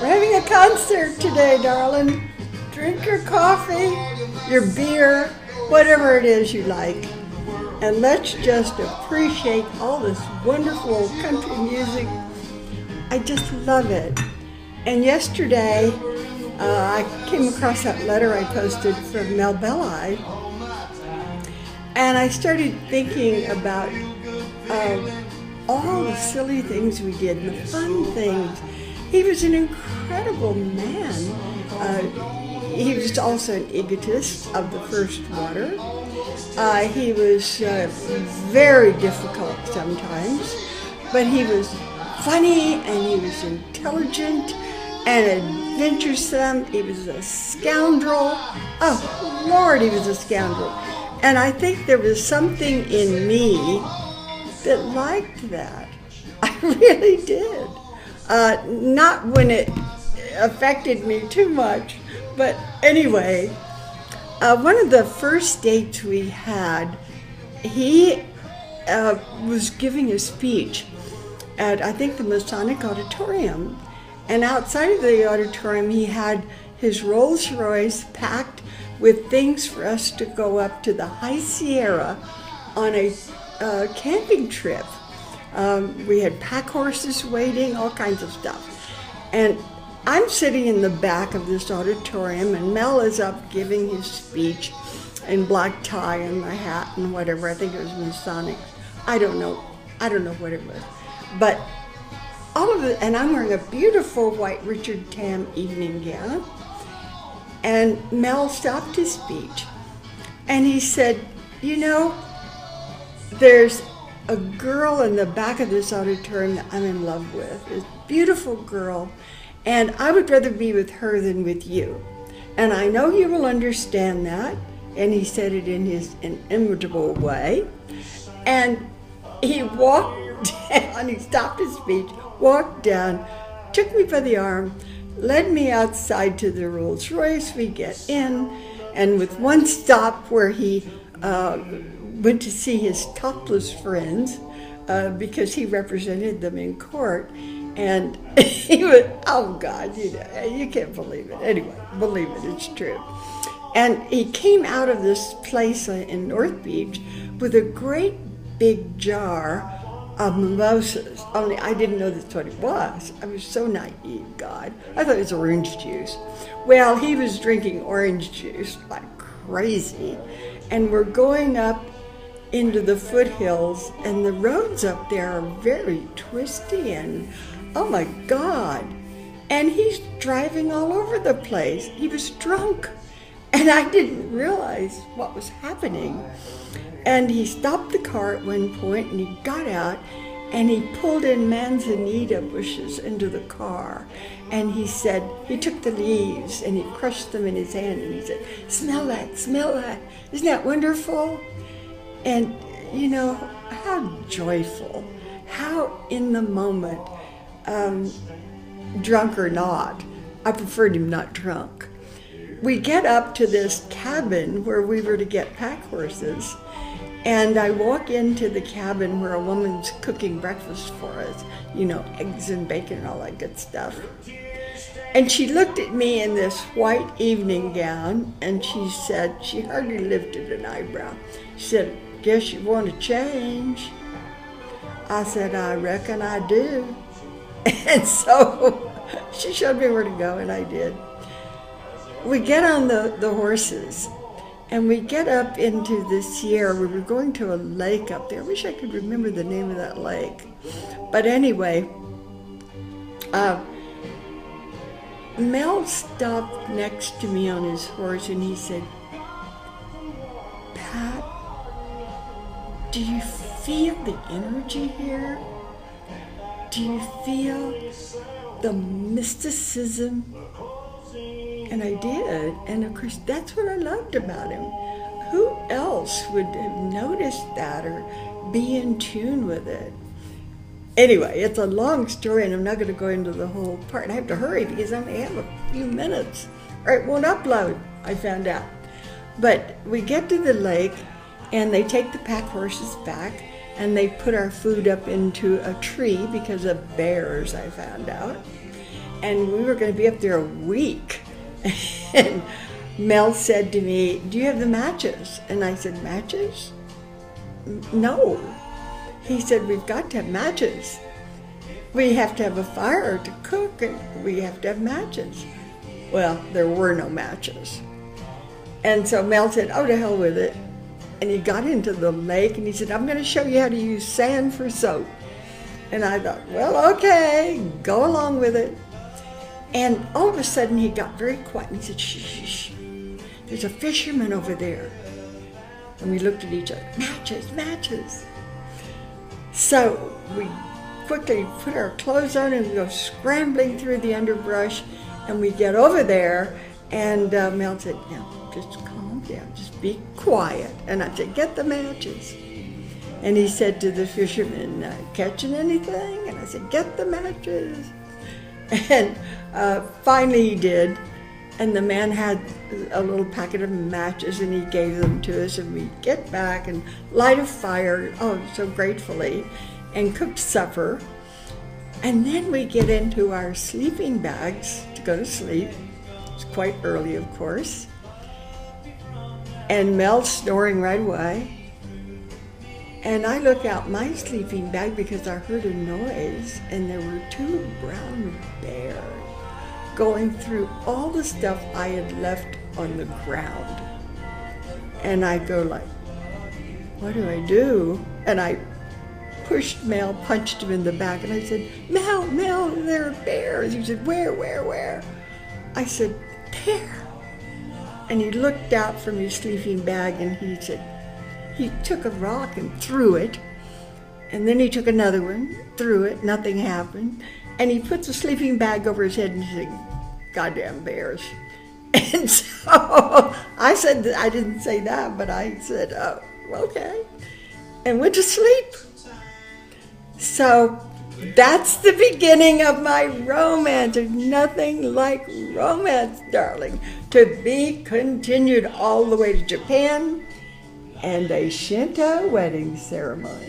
We're having a concert today, darling. Drink your coffee, your beer, whatever it is you like. And let's just appreciate all this wonderful country music. I just love it. And yesterday, I came across that letter I posted from Mel Belli, and I started thinking about all the silly things we did and the fun things. He was an incredible man. He was also an egotist of the first water. He was very difficult sometimes, but he was funny and he was intelligent and adventuresome. He was a scoundrel. Oh, Lord, he was a scoundrel. And I think there was something in me that liked that. I really did. Not when it affected me too much, but anyway, one of the first dates we had, he was giving a speech at, I think, the Masonic Auditorium. And outside of the auditorium, he had his Rolls Royce packed with things for us to go up to the High Sierra on a camping trip. We had pack horses waiting, all kinds of stuff. And I'm sitting in the back of this auditorium, and Mel is up giving his speech in black tie and my hat and whatever. I think it was Masonic. I don't know what it was. But all of it, and I'm wearing a beautiful white Richard Tam evening gown. And Mel stopped his speech, and he said, you know, there's a girl in the back of this auditorium that I'm in love with, this beautiful girl, and I would rather be with her than with you. And I know you will understand that. And he said it in his inimitable way. And he walked down, he stopped his speech, walked down, took me by the arm, led me outside to the Rolls Royce. We get in, and with one stop where he went to see his topless friends because he represented them in court, and he was, oh God, you can't believe it. Anyway, believe it, it's true. And he came out of this place in North Beach with a great big jar of mimosas, only I didn't know that's what it was. I was so naive, God. I thought it was orange juice. Well, he was drinking orange juice like crazy, and we're going up into the foothills, and the roads up there are very twisty, and oh my God. And he's driving all over the place. He was drunk, and I didn't realize what was happening. And he stopped the car at one point, and he got out, and he pulled in manzanita bushes into the car. And he said, he took the leaves, and he crushed them in his hand, and he said, smell that, smell that. Isn't that wonderful? And, you know, how joyful, how in the moment, drunk or not. I preferred him not drunk. We get up to this cabin where we were to get pack horses, and I walk into the cabin where a woman's cooking breakfast for us, you know, eggs and bacon and all that good stuff. And she looked at me in this white evening gown, and she said, she hardly lifted an eyebrow. She said, guess you want to change. I said, I reckon I do. And so she showed me where to go, and I did. We get on the horses, and we get up into the Sierra. We were going to a lake up there. I wish I could remember the name of that lake. But anyway, Mel stopped next to me on his horse, and he said, Pat, do you feel the energy here? Do you feel the mysticism? And I did, and of course that's what I loved about him. Who else would have noticed that or be in tune with it? Anyway, it's a long story, and I'm not going to go into the whole part. I have to hurry because I only have a few minutes, or it won't upload, I found out. But we get to the lake, and they take the pack horses back, and they put our food up into a tree because of bears, I found out. And we were going to be up there a week. And Mel said to me, "Do you have the matches?" And I said, "Matches? No." He said, "We've got to have matches. We have to have a fire to cook, and we have to have matches." Well, there were no matches. And so Mel said, "Oh, to hell with it." And he got into the lake and he said, "I'm going to show you how to use sand for soap." And I thought, well, okay, go along with it. And all of a sudden he got very quiet and he said, "Shh, shh, shh. There's a fisherman over there." And we looked at each other, "Matches, matches." So we quickly put our clothes on and we go scrambling through the underbrush, and we get over there, and Mel said, "Now, just calm down, just be quiet." And I said, "Get the matches." And he said to the fisherman, "Catching anything?" And I said, "Get the matches." And finally he did, and the man had a little packet of matches and he gave them to us, and we get back and light a fire, oh, so gratefully, and cooked supper. And then we get into our sleeping bags to go to sleep. It's quite early, of course. And Mel's snoring right away. And I look out my sleeping bag because I heard a noise, and there were two brown bears going through all the stuff I had left on the ground. And I go like, "What do I do?" And I pushed Mel, punched him in the back, and I said, Mel, there are bears." He said, Where? I said, "There." And he looked out from his sleeping bag and he said, he took a rock and threw it, and then he took another one, threw it, nothing happened, and he put the sleeping bag over his head and he said, "Goddamn bears." And so I said, I didn't say that, but I said, "Oh, okay," and went to sleep. So that's the beginning of my romance. There's nothing like romance, darling. To be continued all the way to Japan and a Shinto wedding ceremony.